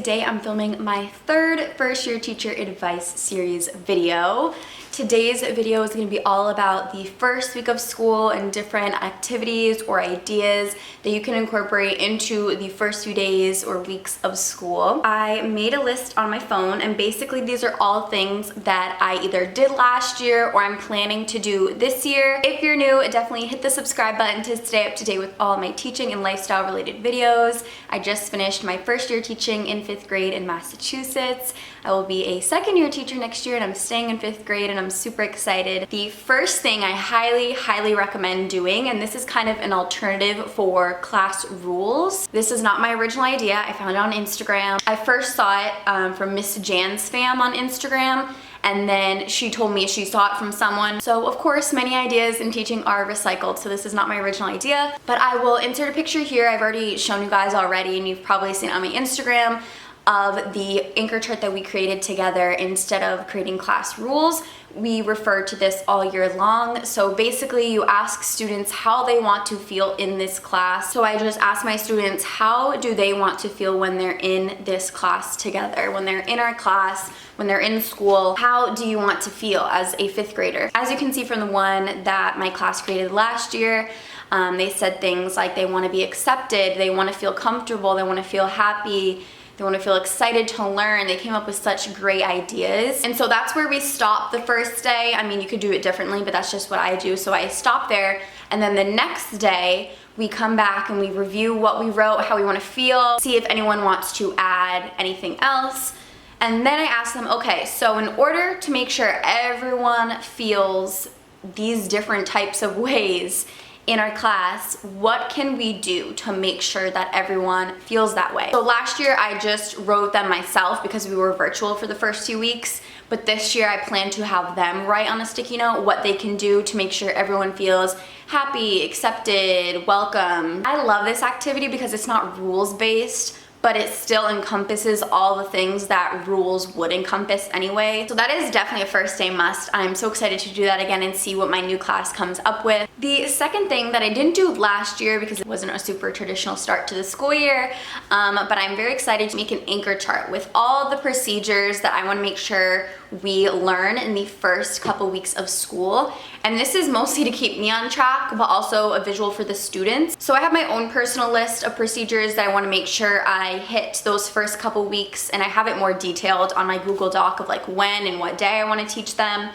Today I'm filming my third first year teacher advice series video. Today's video is going to be all about the first week of school and different activities or ideas that you can incorporate into the first few days or weeks of school. I made a list on my phone, and basically these are all things that I either did last year or I'm planning to do this year. If you're new, definitely hit the subscribe button to stay up to date with all my teaching and lifestyle related videos. I just finished my first year teaching in 5th grade in Massachusetts. I will be a second year teacher next year, and I'm staying in 5th grade, and I'm super excited. The first thing I highly recommend doing, and this is kind of an alternative for class rules. This is not my original idea. I found it on Instagram. I first saw it from Miss Jan's fam on Instagram, and then she told me she saw it from someone. So of course, many ideas in teaching are recycled, so this is not my original idea, but I will insert a picture here. I've already shown you guys already, and you've probably seen it on my Instagram, of the anchor chart that we created together. Instead of creating class rules, we refer to this all year long. So basically you ask students how they want to feel in this class. So I just ask my students, how do they want to feel when they're in this class together? When they're in our class, when they're in school, how do you want to feel as a 5th grader? As you can see from the one that my class created last year, they said things like they want to be accepted, they want to feel comfortable, they want to feel happy, they want to feel excited to learn. They came up with such great ideas. And so that's where we stopped the first day. I mean, you could do it differently, but that's just what I do. So I stop there, and then the next day we come back and we review what we wrote, how we want to feel, see if anyone wants to add anything else. And then I ask them, okay, so in order to make sure everyone feels these different types of ways in our class, what can we do to make sure that everyone feels that way? So last year I just wrote them myself because we were virtual for the first 2 weeks, but this year I plan to have them write on a sticky note what they can do to make sure everyone feels happy, accepted, welcome. I love this activity because it's not rules based, but it still encompasses all the things that rules would encompass anyway. So that is definitely a first day must. I'm so excited to do that again and see what my new class comes up with. The second thing that I didn't do last year because it wasn't a super traditional start to the school year, but I'm very excited to make an anchor chart with all the procedures that I want to make sure we learn in the first couple weeks of school. And this is mostly to keep me on track, but also a visual for the students. So I have my own personal list of procedures that I want to make sure I hit those first couple weeks, and I have it more detailed on my Google Doc of like when and what day I want to teach them.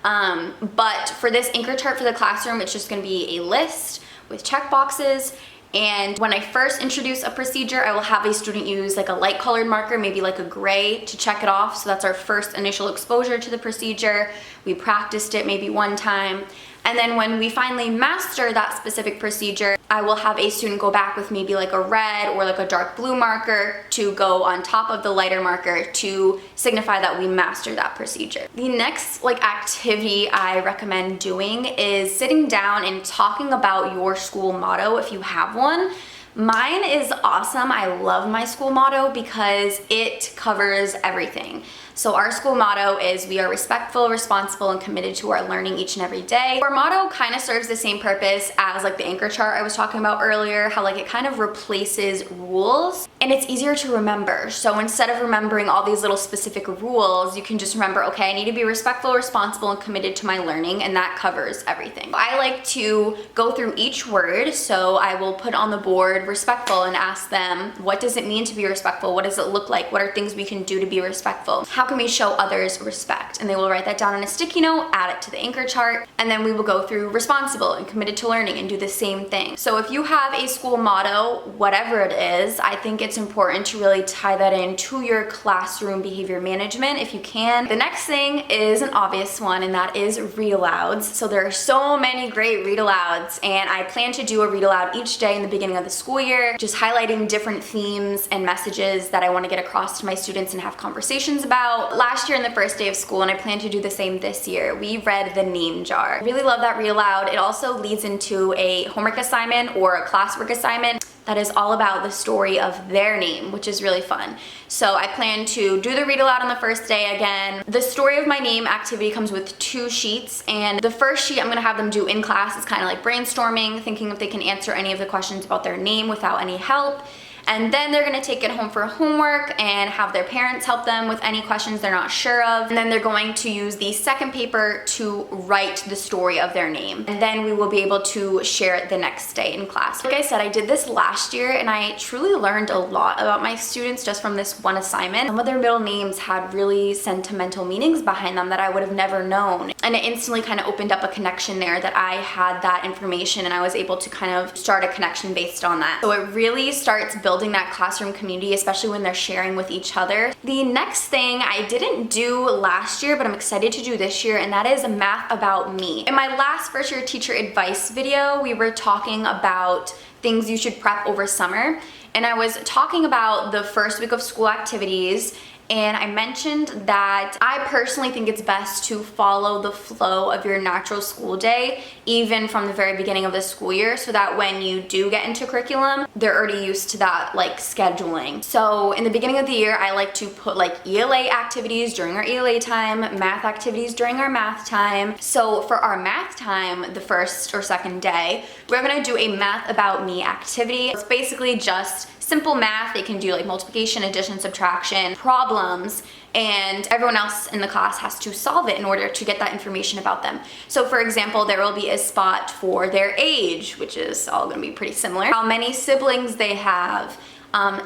But for this anchor chart for the classroom, it's just going to be a list with check boxes. And when I first introduce a procedure, I will have a student use like a light colored marker, maybe like a gray, to check it off. So that's our first initial exposure to the procedure. We practiced it maybe one time. And then when we finally master that specific procedure, I will have a student go back with maybe like a red or like a dark blue marker to go on top of the lighter marker to signify that we master that procedure. The next activity I recommend doing is sitting down and talking about your school motto if you have one. Mine is awesome. I love my school motto because it covers everything. So our school motto is, we are respectful, responsible, and committed to our learning each and every day. Our motto kind of serves the same purpose as like the anchor chart I was talking about earlier, how like it kind of replaces rules and it's easier to remember. So instead of remembering all these little specific rules, you can just remember, okay, I need to be respectful, responsible, and committed to my learning, and that covers everything. I like to go through each word, so I will put on the board respectful and ask them, what does it mean to be respectful? What does it look like? What are things we can do to be respectful? How can we show others respect? And they will write that down on a sticky note, add it to the anchor chart, and then we will go through responsible and committed to learning and do the same thing. So if you have a school motto, whatever it is, I think it's important to really tie that into your classroom behavior management if you can. The next thing is an obvious one, and that is read alouds. So there are so many great read alouds, and I plan to do a read aloud each day in the beginning of the school year, just highlighting different themes and messages that I want to get across to my students and have conversations about. Last year in the first day of school, and I plan to do the same this year, we read The Name Jar. I really love that read aloud. It also leads into a homework assignment or a classwork assignment that is all about the story of their name, which is really fun. So I plan to do the read aloud on the first day again. The story of my name activity comes with 2 sheets, and the first sheet I'm gonna have them do in class. It's kind of like brainstorming, thinking if they can answer any of the questions about their name without any help. And then they're gonna take it home for homework and have their parents help them with any questions they're not sure of. And then they're going to use the second paper to write the story of their name. And then we will be able to share it the next day in class. Like I said, I did this last year and I truly learned a lot about my students just from this one assignment. Some of their middle names had really sentimental meanings behind them that I would have never known. And it instantly kind of opened up a connection there that I had that information and I was able to kind of start a connection based on that. So it really starts building that classroom community, especially when they're sharing with each other. The next thing I didn't do last year, but I'm excited to do this year, and that is math about me. In my last first year teacher advice video, we were talking about things you should prep over summer, and I was talking about the first week of school activities. And I mentioned that I personally think it's best to follow the flow of your natural school day, even from the very beginning of the school year, so that when you do get into curriculum, they're already used to that like scheduling. So in the beginning of the year, I like to put like ELA activities during our ELA time, math activities during our math time. So for our math time, the first or second day, we're gonna do a math about me activity. It's basically just simple math. They can do like multiplication, addition, subtraction, problems, and everyone else in the class has to solve it in order to get that information about them. So for example, there will be a spot for their age, which is all gonna be pretty similar, how many siblings they have,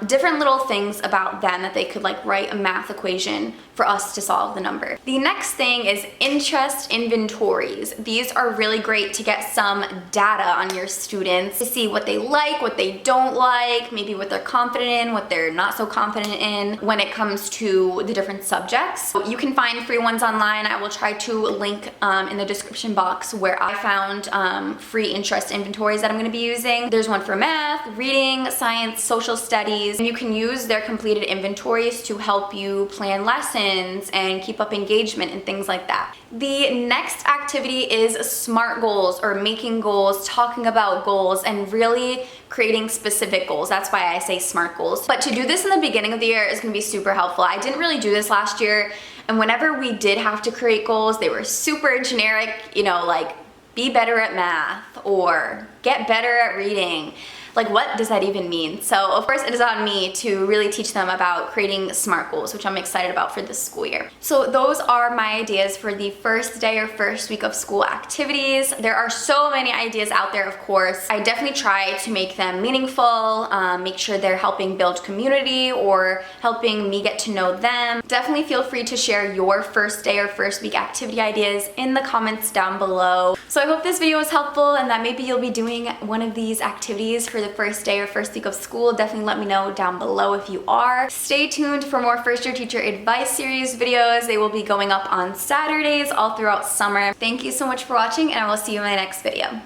different little things about them that they could like write a math equation for us to solve the number. The next thing is interest inventories. These are really great to get some data on your students to see what they like, what they don't like, maybe what they're confident in, what they're not so confident in when it comes to the different subjects. You can find free ones online. I will try to link in the description box where I found free interest inventories that I'm gonna be using. There's one for math, reading, science, social studies, and you can use their completed inventories to help you plan lessons and keep up engagement and things like that. The next activity is SMART goals, or making goals, talking about goals, and really creating specific goals. That's why I say SMART goals. But to do this in the beginning of the year is gonna be super helpful. I didn't really do this last year, and whenever we did have to create goals, they were super generic, you know, like be better at math or get better at reading. Like, what does that even mean? So of course it is on me to really teach them about creating SMART goals, which I'm excited about for this school year. So those are my ideas for the first day or first week of school activities. There are so many ideas out there, of course. I definitely try to make them meaningful, make sure they're helping build community or helping me get to know them. Definitely feel free to share your first day or first week activity ideas in the comments down below. So I hope this video was helpful and that maybe you'll be doing one of these activities for the first day or first week of school. Definitely let me know down below if you are. Stay tuned for more first year teacher advice series videos. They will be going up on Saturdays all throughout summer. Thank you so much for watching, and I will see you in my next video.